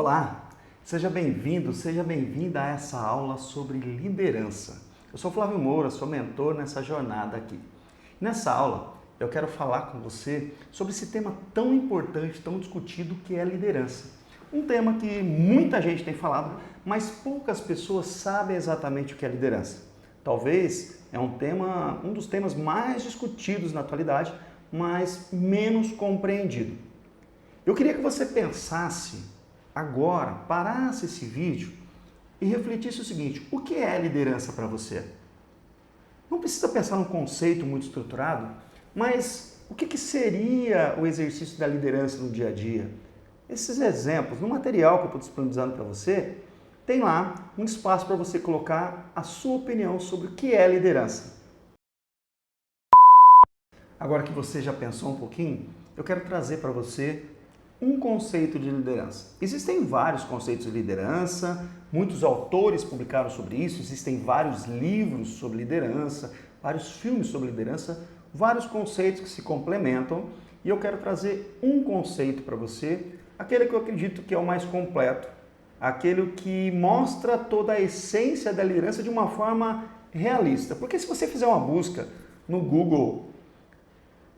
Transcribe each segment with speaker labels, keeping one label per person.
Speaker 1: Olá, seja bem-vindo, seja bem-vinda a essa aula sobre liderança. Eu sou Flávio Moura, sou mentor nessa jornada aqui. Nessa aula, eu quero falar com você sobre esse tema tão importante, tão discutido, que é a liderança. Um tema que muita gente tem falado, mas poucas pessoas sabem exatamente o que é liderança. Talvez é um dos temas mais discutidos na atualidade, mas menos compreendido. Eu queria que você pensasse agora, parasse esse vídeo e refletisse o seguinte: o que é liderança para você? Não precisa pensar num conceito muito estruturado, mas o que seria o exercício da liderança no dia a dia? Esses exemplos, no material que eu estou disponibilizando para você, tem lá um espaço para você colocar a sua opinião sobre o que é liderança. Agora que você já pensou um pouquinho, eu quero trazer para você um conceito de liderança. Existem vários conceitos de liderança, muitos autores publicaram sobre isso, existem vários livros sobre liderança, vários filmes sobre liderança, vários conceitos que se complementam, e eu quero trazer um conceito para você, aquele que eu acredito que é o mais completo, aquele que mostra toda a essência da liderança de uma forma realista. Porque se você fizer uma busca no Google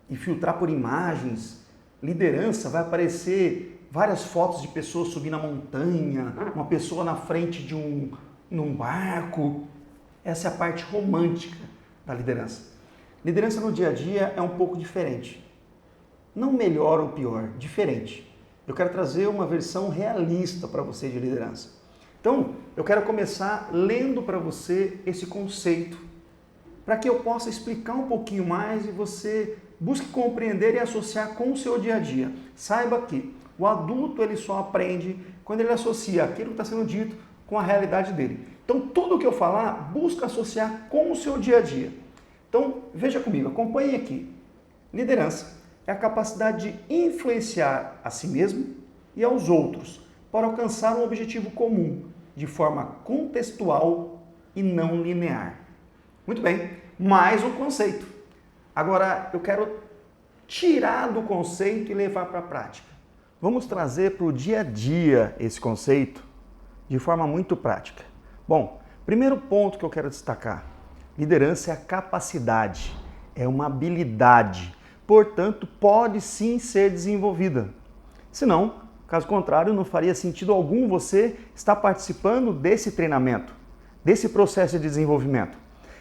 Speaker 1: e filtrar por imagens, liderança, vai aparecer várias fotos de pessoas subindo a montanha, uma pessoa na frente de num barco. Essa é a parte romântica da liderança. Liderança no dia a dia é um pouco diferente. Não melhor ou pior, diferente. Eu quero trazer uma versão realista para você de liderança. Então, eu quero começar lendo para você esse conceito, para que eu possa explicar um pouquinho mais e você busque compreender e associar com o seu dia a dia. Saiba que o adulto ele só aprende quando ele associa aquilo que está sendo dito com a realidade dele. Então, tudo o que eu falar, busca associar com o seu dia a dia. Então, veja comigo, acompanhe aqui. Liderança é a capacidade de influenciar a si mesmo e aos outros para alcançar um objetivo comum, de forma contextual e não linear. Muito bem, mais um conceito. Agora, eu quero tirar do conceito e levar para a prática. Vamos trazer para o dia a dia esse conceito de forma muito prática. Bom, primeiro ponto que eu quero destacar: liderança é a capacidade, é uma habilidade, portanto, pode sim ser desenvolvida. Senão, caso contrário, não faria sentido algum você estar participando desse treinamento, desse processo de desenvolvimento.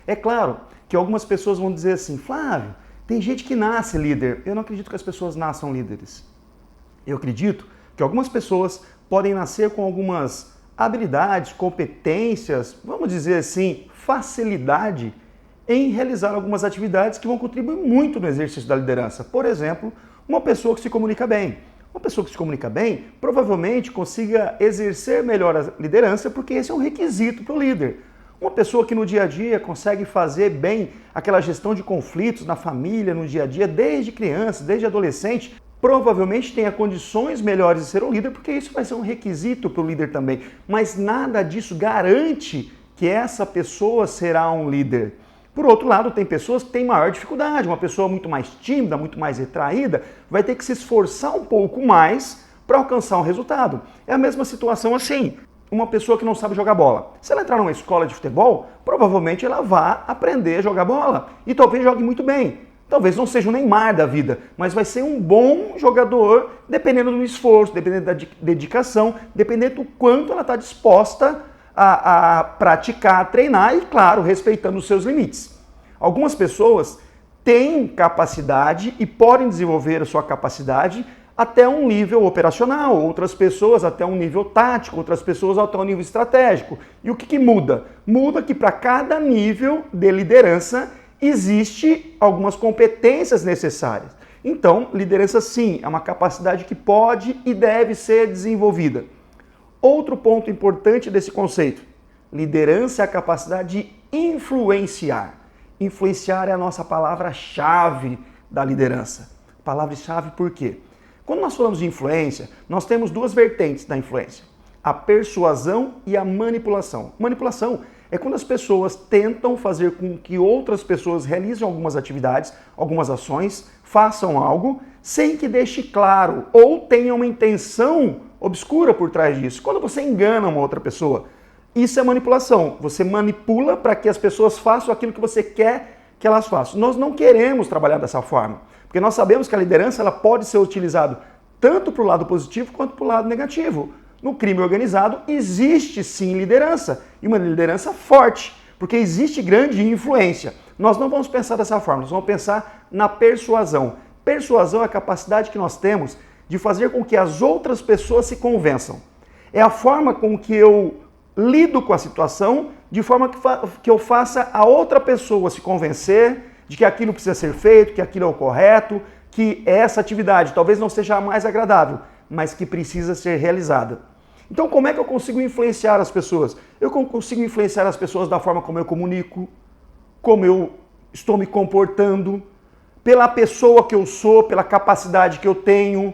Speaker 1: É claro que algumas pessoas vão dizer assim: Flávio, tem gente que nasce líder. Eu não acredito que as pessoas nasçam líderes. Eu acredito que algumas pessoas podem nascer com algumas habilidades, competências, vamos dizer assim, facilidade em realizar algumas atividades que vão contribuir muito no exercício da liderança. Por exemplo, uma pessoa que se comunica bem. Uma pessoa que se comunica bem provavelmente consiga exercer melhor a liderança, porque esse é um requisito para o líder. Uma pessoa que no dia a dia consegue fazer bem aquela gestão de conflitos na família, no dia a dia, desde criança, desde adolescente, provavelmente tenha condições melhores de ser um líder, porque isso vai ser um requisito para o líder também. Mas nada disso garante que essa pessoa será um líder. Por outro lado, tem pessoas que têm maior dificuldade. Uma pessoa muito mais tímida, muito mais retraída, vai ter que se esforçar um pouco mais para alcançar um resultado. É a mesma situação assim. Uma pessoa que não sabe jogar bola. Se ela entrar numa escola de futebol, provavelmente ela vai aprender a jogar bola. E talvez jogue muito bem. Talvez não seja o Neymar da vida, mas vai ser um bom jogador, dependendo do esforço, dependendo da dedicação, dependendo do quanto ela está disposta a praticar, a treinar e, claro, respeitando os seus limites. Algumas pessoas têm capacidade e podem desenvolver a sua capacidade até um nível operacional, outras pessoas até um nível tático, outras pessoas até um nível estratégico. E o que muda? Muda que para cada nível de liderança existe algumas competências necessárias. Então, liderança sim, é uma capacidade que pode e deve ser desenvolvida. Outro ponto importante desse conceito: liderança é a capacidade de influenciar. Influenciar é a nossa palavra-chave da liderança. Palavra-chave por quê? Quando nós falamos de influência, nós temos duas vertentes da influência: a persuasão e a manipulação. Manipulação é quando as pessoas tentam fazer com que outras pessoas realizem algumas atividades, algumas ações, façam algo, sem que deixe claro ou tenha uma intenção obscura por trás disso. Quando você engana uma outra pessoa, isso é manipulação. Você manipula para que as pessoas façam aquilo que você quer que elas façam. Nós não queremos trabalhar dessa forma, porque nós sabemos que a liderança ela pode ser utilizada tanto para o lado positivo quanto para o lado negativo. No crime organizado existe sim liderança, e uma liderança forte, porque existe grande influência. Nós não vamos pensar dessa forma, nós vamos pensar na persuasão. Persuasão é a capacidade que nós temos de fazer com que as outras pessoas se convençam. É a forma com que eu lido com a situação, de forma que eu faça a outra pessoa se convencer de que aquilo precisa ser feito, que aquilo é o correto, que essa atividade talvez não seja a mais agradável, mas que precisa ser realizada. Então, como é que eu consigo influenciar as pessoas? Eu consigo influenciar as pessoas da forma como eu comunico, como eu estou me comportando, pela pessoa que eu sou, pela capacidade que eu tenho,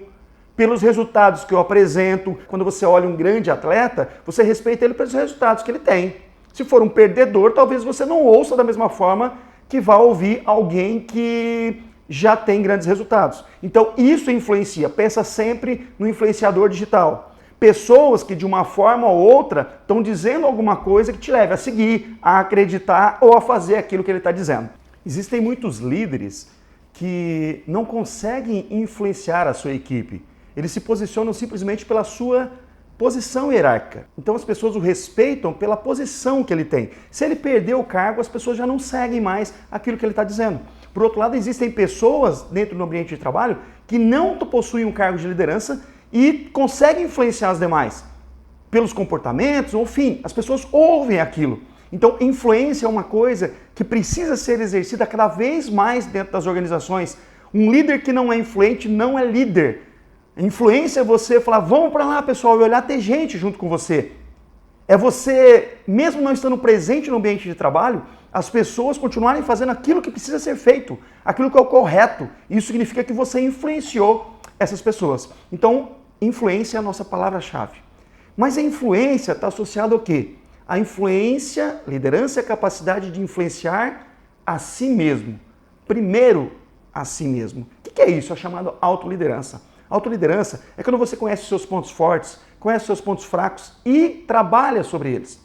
Speaker 1: pelos resultados que eu apresento. Quando você olha um grande atleta, você respeita ele pelos resultados que ele tem. Se for um perdedor, talvez você não ouça da mesma forma que vá ouvir alguém que já tem grandes resultados. Então isso influencia. Pensa sempre no influenciador digital. Pessoas que de uma forma ou outra estão dizendo alguma coisa que te leve a seguir, a acreditar ou a fazer aquilo que ele está dizendo. Existem muitos líderes que não conseguem influenciar a sua equipe. Eles se posicionam simplesmente pela sua posição hierárquica. Então as pessoas o respeitam pela posição que ele tem. Se ele perder o cargo, as pessoas já não seguem mais aquilo que ele está dizendo. Por outro lado, existem pessoas dentro do ambiente de trabalho que não possuem um cargo de liderança e conseguem influenciar as demais pelos comportamentos, enfim, as pessoas ouvem aquilo. Então, influência é uma coisa que precisa ser exercida cada vez mais dentro das organizações. Um líder que não é influente não é líder. Influência é você falar, vamos para lá, pessoal, e olhar ter gente junto com você. É você, mesmo não estando presente no ambiente de trabalho, as pessoas continuarem fazendo aquilo que precisa ser feito, aquilo que é o correto. Isso significa que você influenciou essas pessoas. Então, influência é a nossa palavra-chave. Mas a influência está associada ao quê? A influência, liderança é a capacidade de influenciar a si mesmo. Primeiro, a si mesmo. O que é isso? É chamado autoliderança. Autoliderança é quando você conhece os seus pontos fortes, conhece os seus pontos fracos e trabalha sobre eles.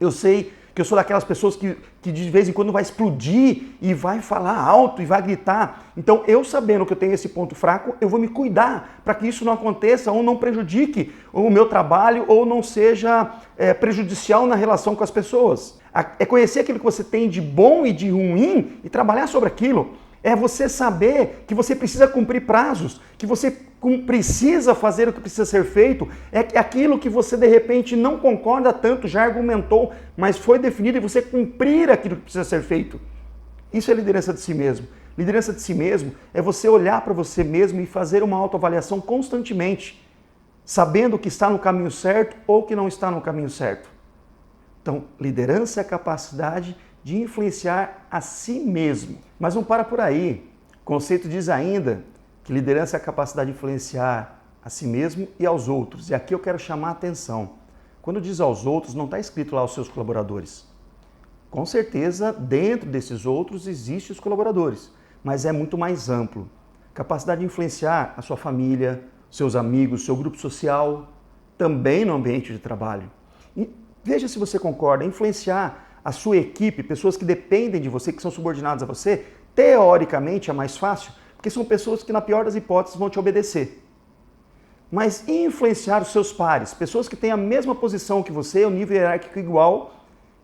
Speaker 1: Eu sei que eu sou daquelas pessoas que de vez em quando vai explodir e vai falar alto e vai gritar. Então, eu sabendo que eu tenho esse ponto fraco, eu vou me cuidar para que isso não aconteça ou não prejudique o meu trabalho ou não seja prejudicial na relação com as pessoas. É conhecer aquilo que você tem de bom e de ruim e trabalhar sobre aquilo. É você saber que você precisa cumprir prazos, que você precisa fazer o que precisa ser feito, é aquilo que você de repente não concorda tanto, já argumentou, mas foi definido e você cumprir aquilo que precisa ser feito. Isso é liderança de si mesmo. Liderança de si mesmo é você olhar para você mesmo e fazer uma autoavaliação constantemente, sabendo que está no caminho certo ou que não está no caminho certo. Então, liderança é a capacidade de influenciar a si mesmo. Mas não para por aí. O conceito diz ainda que liderança é a capacidade de influenciar a si mesmo e aos outros. E aqui eu quero chamar a atenção. Quando diz aos outros, não está escrito lá os seus colaboradores. Com certeza, dentro desses outros existem os colaboradores, mas é muito mais amplo. Capacidade de influenciar a sua família, seus amigos, seu grupo social, também no ambiente de trabalho. E veja se você concorda, influenciar a sua equipe, pessoas que dependem de você, que são subordinadas a você, teoricamente é mais fácil, porque são pessoas que, na pior das hipóteses, vão te obedecer. Mas influenciar os seus pares, pessoas que têm a mesma posição que você, o nível hierárquico igual,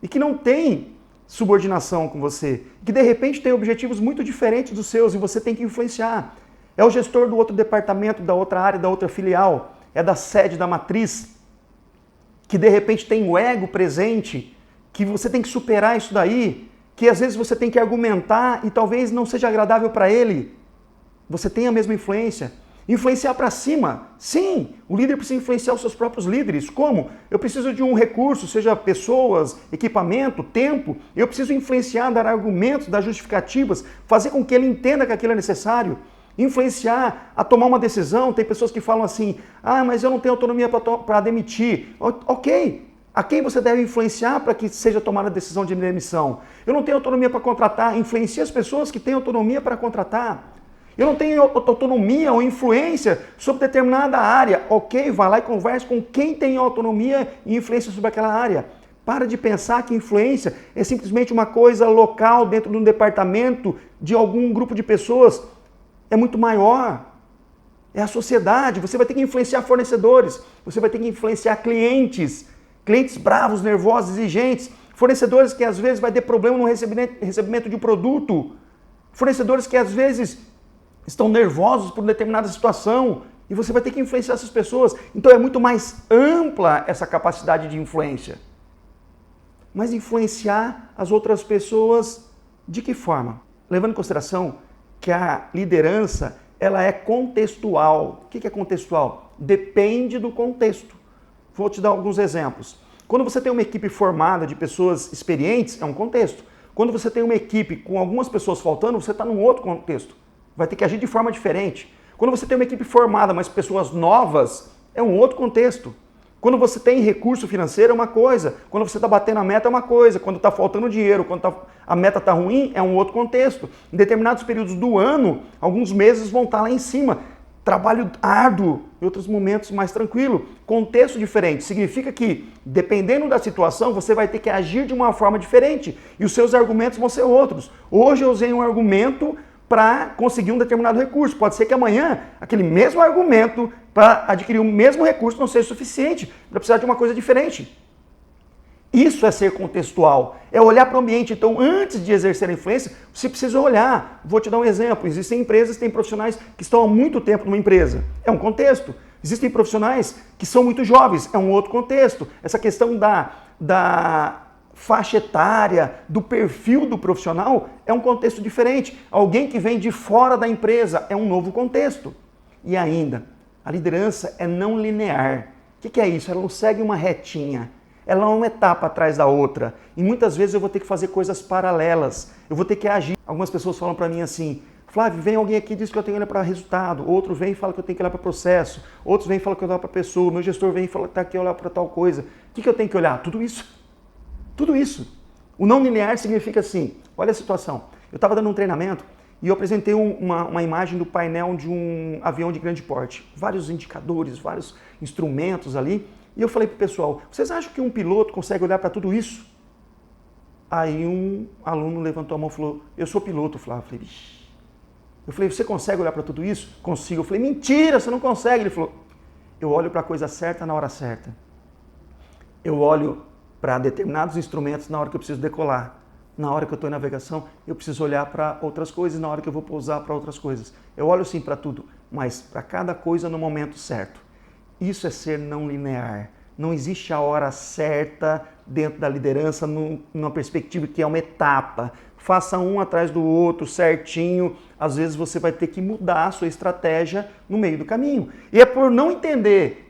Speaker 1: e que não têm subordinação com você, que de repente têm objetivos muito diferentes dos seus e você tem que influenciar. É o gestor do outro departamento, da outra área, da outra filial, é da sede, da matriz, que de repente tem o ego presente, que você tem que superar isso daí, que às vezes você tem que argumentar e talvez não seja agradável para ele. Você tem a mesma influência. Influenciar para cima. Sim, o líder precisa influenciar os seus próprios líderes. Como? Eu preciso de um recurso, seja pessoas, equipamento, tempo. Eu preciso influenciar, dar argumentos, dar justificativas, fazer com que ele entenda que aquilo é necessário. Influenciar a tomar uma decisão. Tem pessoas que falam assim, mas eu não tenho autonomia para demitir. Ok. A quem você deve influenciar para que seja tomada a decisão de demissão? Eu não tenho autonomia para contratar. Influencie as pessoas que têm autonomia para contratar. Eu não tenho autonomia ou influência sobre determinada área. Ok, vai lá e converse com quem tem autonomia e influência sobre aquela área. Para de pensar que influência é simplesmente uma coisa local dentro de um departamento de algum grupo de pessoas. É muito maior. É a sociedade. Você vai ter que influenciar fornecedores. Você vai ter que influenciar clientes. Clientes bravos, nervosos, exigentes. Fornecedores que às vezes vai ter problema no recebimento de um produto. Fornecedores que às vezes estão nervosos por determinada situação. E você vai ter que influenciar essas pessoas. Então é muito mais ampla essa capacidade de influência. Mas influenciar as outras pessoas de que forma? Levando em consideração que a liderança ela é contextual. O que é contextual? Depende do contexto. Vou te dar alguns exemplos. Quando você tem uma equipe formada de pessoas experientes, é um contexto. Quando você tem uma equipe com algumas pessoas faltando, você está num outro contexto. Vai ter que agir de forma diferente. Quando você tem uma equipe formada, mas pessoas novas, é um outro contexto. Quando você tem recurso financeiro é uma coisa, quando você está batendo a meta é uma coisa, quando está faltando dinheiro, quando a meta está ruim é um outro contexto. Em determinados períodos do ano, alguns meses vão estar lá em cima. Trabalho árduo, em outros momentos mais tranquilo. Contexto diferente. Significa que, dependendo da situação, você vai ter que agir de uma forma diferente e os seus argumentos vão ser outros. Hoje eu usei um argumento para conseguir um determinado recurso. Pode ser que amanhã aquele mesmo argumento para adquirir o mesmo recurso não seja suficiente, para precisar de uma coisa diferente. Isso é ser contextual, é olhar para o ambiente. Então, antes de exercer a influência, você precisa olhar. Vou te dar um exemplo. Existem empresas que têm profissionais que estão há muito tempo numa empresa. É um contexto. Existem profissionais que são muito jovens. É um outro contexto. Essa questão da faixa etária, do perfil do profissional, é um contexto diferente. Alguém que vem de fora da empresa é um novo contexto. E ainda, a liderança é não linear. O que é isso? Ela não segue uma retinha. Ela é uma etapa atrás da outra. E muitas vezes eu vou ter que fazer coisas paralelas. Eu vou ter que agir. Algumas pessoas falam para mim assim, Flávio, vem alguém aqui e diz que eu tenho que olhar para resultado. Outro vem e fala que eu tenho que olhar para processo. Outros vem e fala que eu tenho que olhar para pessoa. Meu gestor vem e fala que tá aqui olhar para tal coisa. O que eu tenho que olhar? Tudo isso. Tudo isso. O não linear significa assim, olha a situação. Eu estava dando um treinamento e eu apresentei uma imagem do painel de um avião de grande porte. Vários indicadores, vários instrumentos ali. E eu falei para o pessoal, vocês acham que um piloto consegue olhar para tudo isso? Aí um aluno levantou a mão e falou, eu sou piloto, Flávio. Eu falei, você consegue olhar para tudo isso? Consigo. Eu falei, mentira, você não consegue. Ele falou, eu olho para a coisa certa na hora certa. Eu olho para determinados instrumentos na hora que eu preciso decolar. Na hora que eu estou em navegação, eu preciso olhar para outras coisas, na hora que eu vou pousar para outras coisas. Eu olho sim para tudo, mas para cada coisa no momento certo. Isso é ser não linear. Não existe a hora certa dentro da liderança numa perspectiva que é uma etapa. Faça um atrás do outro, certinho. Às vezes você vai ter que mudar a sua estratégia no meio do caminho. E é por não entender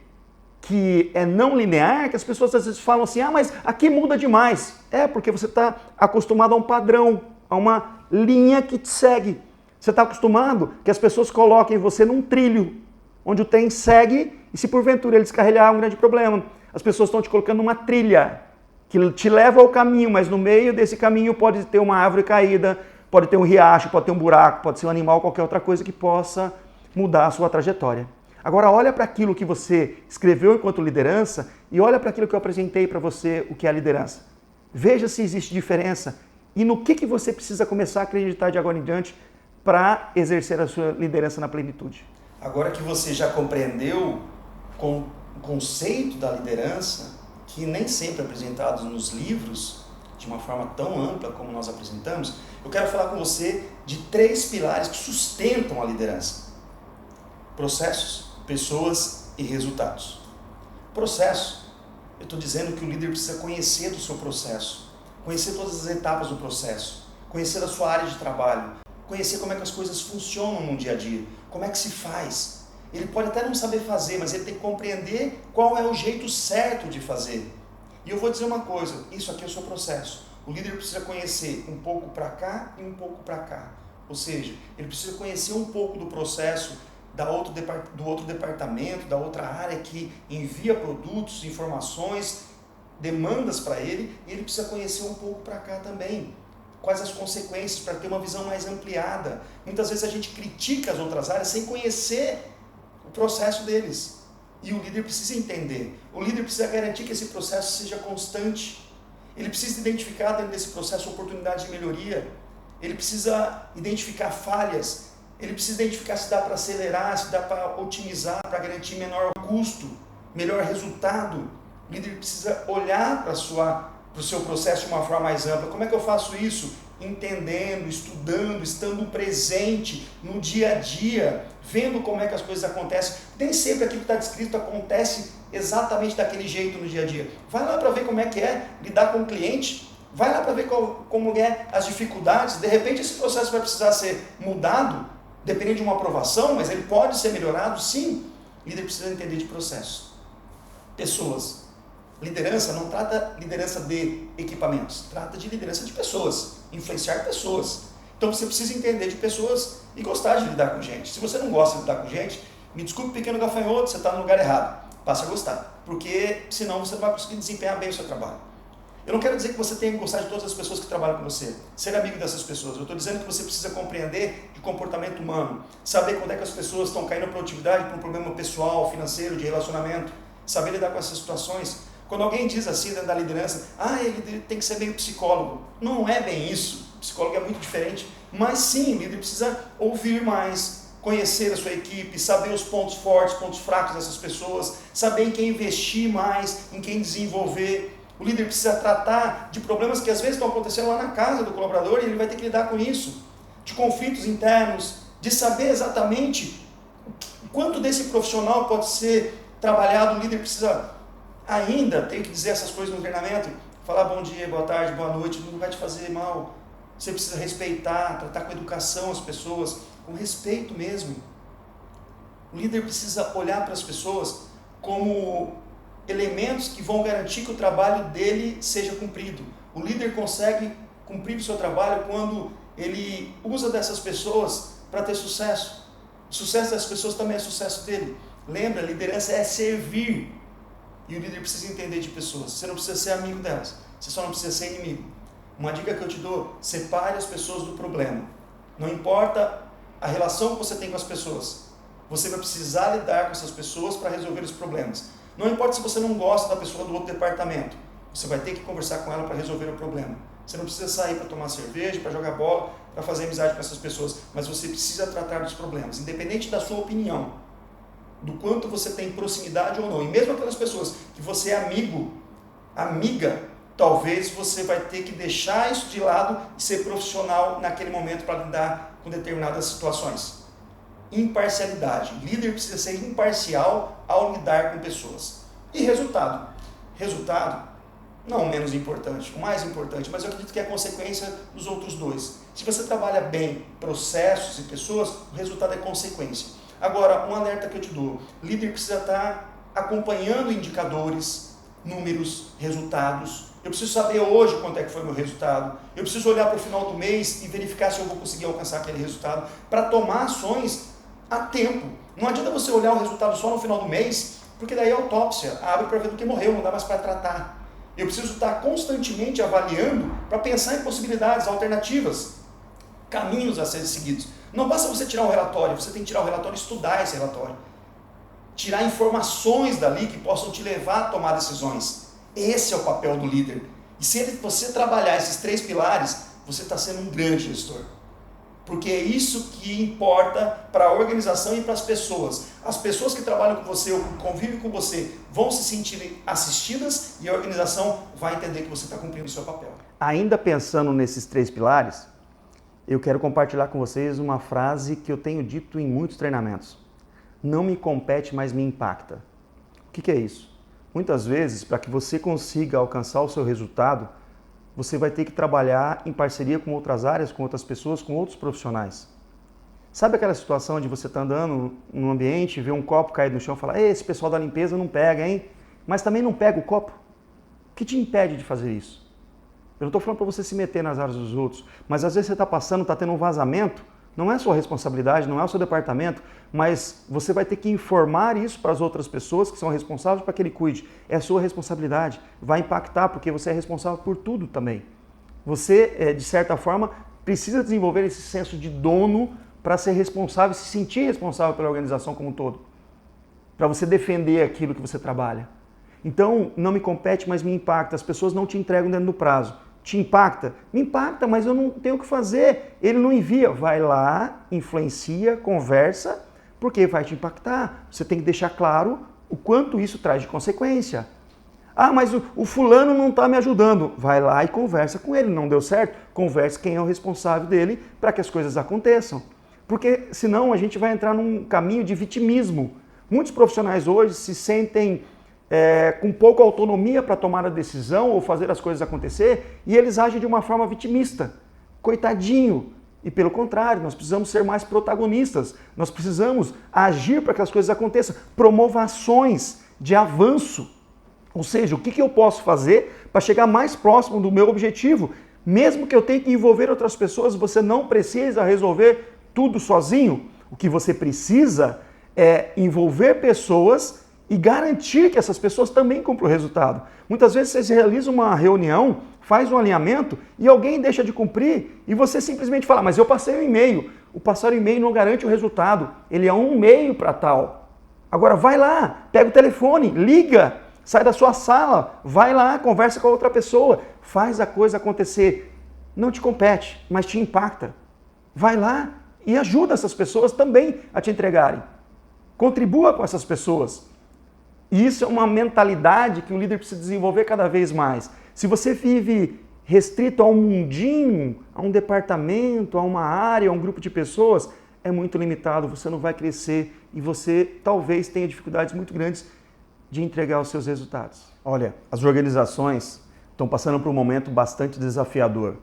Speaker 1: que é não linear que as pessoas às vezes falam assim, mas aqui muda demais. É porque você está acostumado a um padrão, a uma linha que te segue. Você está acostumado que as pessoas coloquem você num trilho, onde o trem segue e se porventura ele descarrilhar é um grande problema. As pessoas estão te colocando numa trilha que te leva ao caminho, mas no meio desse caminho pode ter uma árvore caída, pode ter um riacho, pode ter um buraco, pode ser um animal, qualquer outra coisa que possa mudar a sua trajetória. Agora olha para aquilo que você escreveu enquanto liderança e olha para aquilo que eu apresentei para você, o que é a liderança. Veja se existe diferença e no que você precisa começar a acreditar de agora em diante para exercer a sua liderança na plenitude.
Speaker 2: Agora que você já compreendeu o conceito da liderança, que nem sempre é apresentado nos livros de uma forma tão ampla como nós apresentamos, eu quero falar com você de 3 pilares que sustentam a liderança. Processos, pessoas e resultados. Processo, eu estou dizendo que o líder precisa conhecer do seu processo, conhecer todas as etapas do processo, conhecer a sua área de trabalho, conhecer como é que as coisas funcionam no dia a dia, como é que se faz. Ele pode até não saber fazer, mas ele tem que compreender qual é o jeito certo de fazer. E eu vou dizer uma coisa, isso aqui é o seu processo. O líder precisa conhecer um pouco para cá e um pouco para cá. Ou seja, ele precisa conhecer um pouco do processo do outro departamento, da outra área que envia produtos, informações, demandas para ele, e ele precisa conhecer um pouco para cá também. quais as consequências, para ter uma visão mais ampliada. Muitas vezes a gente critica as outras áreas sem conhecer o processo deles. E o líder precisa entender. O líder precisa garantir que esse processo seja constante. Ele precisa identificar dentro desse processo oportunidades de melhoria. Ele precisa identificar falhas. Ele precisa identificar se dá para acelerar, se dá para otimizar, para garantir menor custo, melhor resultado. O líder precisa olhar para o seu processo de uma forma mais ampla. Como é que eu faço isso? Entendendo, estudando, estando presente no dia a dia, vendo como é que as coisas acontecem. Nem sempre aquilo que está descrito acontece exatamente daquele jeito no dia a dia. Vai lá para ver como é que é lidar com o cliente, vai lá para ver como é as dificuldades. De repente esse processo vai precisar ser mudado, dependendo de uma aprovação, mas ele pode ser melhorado, sim. O líder precisa entender de processo. Pessoas. Liderança não trata liderança de equipamentos, trata de liderança de pessoas, influenciar pessoas. Então você precisa entender de pessoas e gostar de lidar com gente. Se você não gosta de lidar com gente, me desculpe, pequeno gafanhoto, você está no lugar errado. Passa a gostar, porque senão você não vai conseguir desempenhar bem o seu trabalho. Eu não quero dizer que você tenha que gostar de todas as pessoas que trabalham com você, ser amigo dessas pessoas. Eu estou dizendo que você precisa compreender de comportamento humano, saber quando é que as pessoas estão caindo na produtividade por um problema pessoal, financeiro, de relacionamento, saber lidar com essas situações. Quando alguém diz assim dentro da liderança, ele tem que ser meio psicólogo. Não é bem isso. O psicólogo é muito diferente. Mas sim, o líder precisa ouvir mais, conhecer a sua equipe, saber os pontos fortes, pontos fracos dessas pessoas, saber em quem investir mais, em quem desenvolver. O líder precisa tratar de problemas que às vezes estão acontecendo lá na casa do colaborador e ele vai ter que lidar com isso. De conflitos internos, de saber exatamente o quanto desse profissional pode ser trabalhado. O líder precisa ainda, tenho que dizer essas coisas no treinamento, falar bom dia, boa tarde, boa noite, não vai te fazer mal. Você precisa respeitar, tratar com educação as pessoas, com respeito mesmo. O líder precisa olhar para as pessoas como elementos que vão garantir que o trabalho dele seja cumprido. O líder consegue cumprir o seu trabalho quando ele usa dessas pessoas para ter sucesso. O sucesso das pessoas também é sucesso dele. Lembra, liderança é servir. E o líder precisa entender de pessoas. Você não precisa ser amigo delas, você só não precisa ser inimigo. Uma dica que eu te dou, separe as pessoas do problema. Não importa a relação que você tem com as pessoas, você vai precisar lidar com essas pessoas para resolver os problemas. Não importa se você não gosta da pessoa do outro departamento, você vai ter que conversar com ela para resolver o problema. Você não precisa sair para tomar cerveja, para jogar bola, para fazer amizade com essas pessoas, mas você precisa tratar dos problemas, independente da sua opinião, do quanto você tem proximidade ou não. E mesmo aquelas pessoas que você é amiga, talvez você vai ter que deixar isso de lado e ser profissional naquele momento para lidar com determinadas situações. Imparcialidade. O líder precisa ser imparcial ao lidar com pessoas. E resultado. Resultado, não o menos importante, o mais importante, mas eu acredito que é a consequência dos outros dois. Se você trabalha bem processos e pessoas, o resultado é consequência. Agora, um alerta que eu te dou, o líder precisa estar acompanhando indicadores, números, resultados. Eu preciso saber hoje quanto é que foi o meu resultado. Eu preciso olhar para o final do mês e verificar se eu vou conseguir alcançar aquele resultado para tomar ações a tempo. Não adianta você olhar o resultado só no final do mês, porque daí a autópsia abre para ver do que morreu, não dá mais para tratar. Eu preciso estar constantemente avaliando para pensar em possibilidades, alternativas, caminhos a serem seguidos. Não basta você tirar um relatório, você tem que tirar o relatório e estudar esse relatório. Tirar informações dali que possam te levar a tomar decisões. Esse é o papel do líder. E se você trabalhar esses 3 pilares, você está sendo um grande gestor. Porque é isso que importa para a organização e para as pessoas. As pessoas que trabalham com você ou que convivem com você vão se sentir assistidas e a organização vai entender que você está cumprindo o seu papel.
Speaker 1: Ainda pensando nesses 3 pilares, eu quero compartilhar com vocês uma frase que eu tenho dito em muitos treinamentos. Não me compete, mas me impacta. O que é isso? Muitas vezes, para que você consiga alcançar o seu resultado, você vai ter que trabalhar em parceria com outras áreas, com outras pessoas, com outros profissionais. Sabe aquela situação de você estar andando num ambiente, ver um copo caído no chão e falar: esse pessoal da limpeza não pega, hein? Mas também não pega o copo. O que te impede de fazer isso? Eu não estou falando para você se meter nas áreas dos outros, mas às vezes você está passando, está tendo um vazamento, não é sua responsabilidade, não é o seu departamento, mas você vai ter que informar isso para as outras pessoas que são responsáveis para que ele cuide. É sua responsabilidade, vai impactar porque você é responsável por tudo também. Você, de certa forma, precisa desenvolver esse senso de dono para ser responsável, se sentir responsável pela organização como um todo. Para você defender aquilo que você trabalha. Então, não me compete, mas me impacta. As pessoas não te entregam dentro do prazo. Te impacta? Me impacta, mas eu não tenho o que fazer. Ele não envia. Vai lá, influencia, conversa, porque vai te impactar. Você tem que deixar claro o quanto isso traz de consequência. Ah, mas o fulano não está me ajudando. Vai lá e conversa com ele. Não deu certo? Converse quem é o responsável dele para que as coisas aconteçam. Porque senão a gente vai entrar num caminho de vitimismo. Muitos profissionais hoje se sentem com pouca autonomia para tomar a decisão ou fazer as coisas acontecer e eles agem de uma forma vitimista. Coitadinho. E pelo contrário, nós precisamos ser mais protagonistas. Nós precisamos agir para que as coisas aconteçam. Promova ações de avanço. Ou seja, o que eu posso fazer para chegar mais próximo do meu objetivo? Mesmo que eu tenha que envolver outras pessoas, você não precisa resolver tudo sozinho. O que você precisa é envolver pessoas e garantir que essas pessoas também cumpram o resultado. Muitas vezes você realiza uma reunião, faz um alinhamento e alguém deixa de cumprir e você simplesmente fala, mas eu passei o e-mail. O passar o e-mail não garante o resultado, ele é um meio para tal. Agora vai lá, pega o telefone, liga, sai da sua sala, vai lá, conversa com a outra pessoa, faz a coisa acontecer. Não te compete, mas te impacta. Vai lá e ajuda essas pessoas também a te entregarem. Contribua com essas pessoas. E isso é uma mentalidade que o líder precisa desenvolver cada vez mais. Se você vive restrito a um mundinho, a um departamento, a uma área, a um grupo de pessoas, é muito limitado, você não vai crescer e você talvez tenha dificuldades muito grandes de entregar os seus resultados. Olha, as organizações estão passando por um momento bastante desafiador.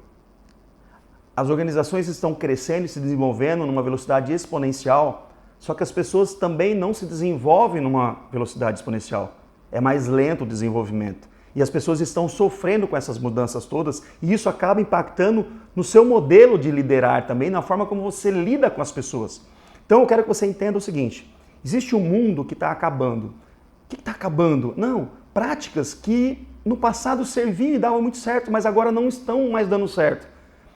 Speaker 1: As organizações estão crescendo e se desenvolvendo numa velocidade exponencial, só que as pessoas também não se desenvolvem numa velocidade exponencial. É mais lento o desenvolvimento. E as pessoas estão sofrendo com essas mudanças todas e isso acaba impactando no seu modelo de liderar também, na forma como você lida com as pessoas. Então eu quero que você entenda o seguinte, existe um mundo que está acabando. O que está acabando? Não, práticas que no passado serviam e davam muito certo, mas agora não estão mais dando certo.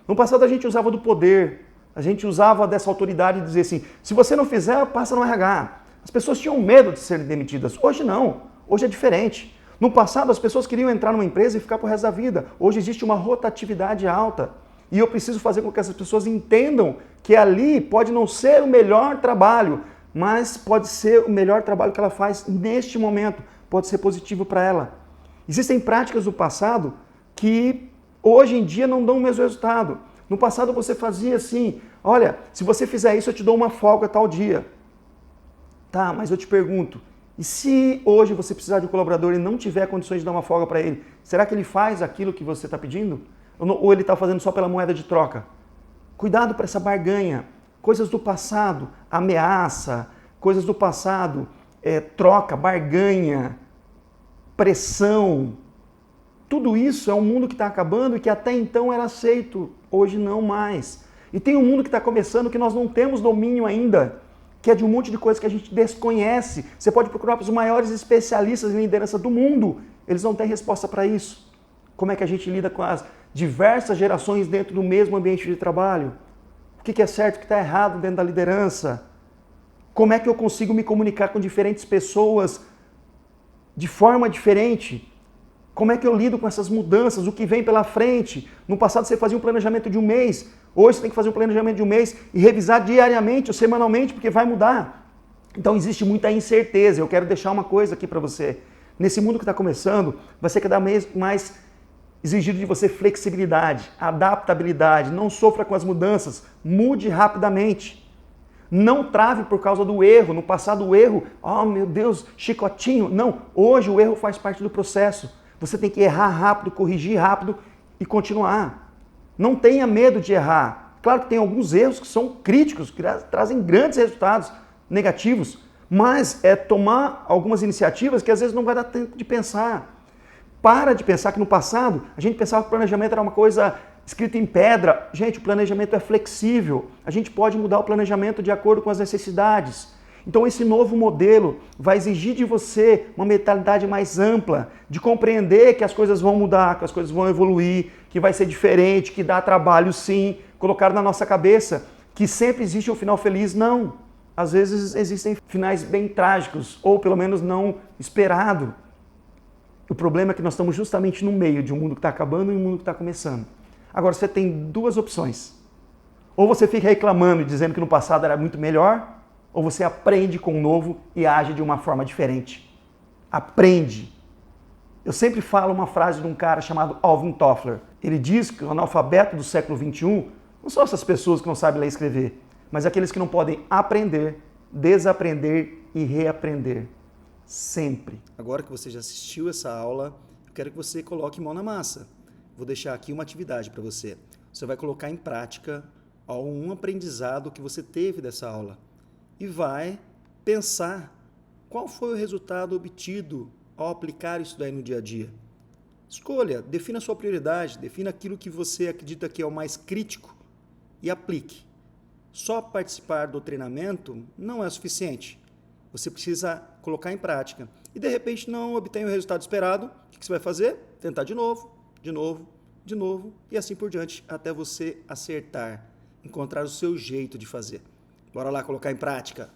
Speaker 1: No passado a gente usava do poder, a gente usava dessa autoridade de dizer assim, se você não fizer, passa no RH. As pessoas tinham medo de serem demitidas. Hoje não, hoje é diferente. No passado as pessoas queriam entrar numa empresa e ficar pro resto da vida. Hoje existe uma rotatividade alta. E eu preciso fazer com que essas pessoas entendam que ali pode não ser o melhor trabalho, mas pode ser o melhor trabalho que ela faz neste momento. Pode ser positivo para ela. Existem práticas do passado que hoje em dia não dão o mesmo resultado. No passado você fazia assim, olha, se você fizer isso eu te dou uma folga tal dia. Tá, mas eu te pergunto, e se hoje você precisar de um colaborador e não tiver condições de dar uma folga para ele, será que ele faz aquilo que você está pedindo? Ou ele está fazendo só pela moeda de troca? Cuidado para essa barganha. Coisas do passado, ameaça, coisas do passado, troca, barganha, pressão. Tudo isso é um mundo que está acabando e que até então era aceito, hoje não mais. E tem um mundo que está começando que nós não temos domínio ainda, que é de um monte de coisas que a gente desconhece. Você pode procurar para os maiores especialistas em liderança do mundo, eles não têm resposta para isso. Como é que a gente lida com as diversas gerações dentro do mesmo ambiente de trabalho? O que é certo e o que está errado dentro da liderança? Como é que eu consigo me comunicar com diferentes pessoas de forma diferente? Como é que eu lido com essas mudanças? O que vem pela frente? No passado você fazia um planejamento de um mês. Hoje você tem que fazer um planejamento de um mês e revisar diariamente ou semanalmente, porque vai mudar. Então existe muita incerteza. Eu quero deixar uma coisa aqui para você. Nesse mundo que está começando, vai ser cada vez mais exigido de você flexibilidade, adaptabilidade. Não sofra com as mudanças. Mude rapidamente. Não trave por causa do erro. No passado o erro, oh meu Deus, chicotinho. Não, hoje o erro faz parte do processo. Você tem que errar rápido, corrigir rápido e continuar. Não tenha medo de errar. Claro que tem alguns erros que são críticos, que trazem grandes resultados negativos, mas é tomar algumas iniciativas que às vezes não vai dar tempo de pensar. Para de pensar que no passado a gente pensava que o planejamento era uma coisa escrita em pedra. Gente, o planejamento é flexível. A gente pode mudar o planejamento de acordo com as necessidades. Então esse novo modelo vai exigir de você uma mentalidade mais ampla, de compreender que as coisas vão mudar, que as coisas vão evoluir, que vai ser diferente, que dá trabalho sim, colocaram na nossa cabeça que sempre existe um final feliz. Não. Às vezes existem finais bem trágicos, ou pelo menos não esperado. O problema é que nós estamos justamente no meio de um mundo que está acabando e um mundo que está começando. Agora você tem duas opções. Ou você fica reclamando e dizendo que no passado era muito melhor, ou você aprende com o novo e age de uma forma diferente. Aprende. Eu sempre falo uma frase de um cara chamado Alvin Toffler. Ele diz que o analfabeto do século XXI não são essas pessoas que não sabem ler e escrever, mas aqueles que não podem aprender, desaprender e reaprender. Sempre. Agora que você já assistiu essa aula, eu quero que você coloque mão na massa. Vou deixar aqui uma atividade para você. Você vai colocar em prática um aprendizado que você teve dessa aula e vai pensar qual foi o resultado obtido ao aplicar isso daí no dia a dia. Escolha, defina a sua prioridade, defina aquilo que você acredita que é o mais crítico e aplique. Só participar do treinamento não é suficiente. Você precisa colocar em prática. E de repente não obtém o resultado esperado, o que você vai fazer? Tentar de novo, de novo, de novo e assim por diante, até você acertar, encontrar o seu jeito de fazer. Bora lá colocar em prática.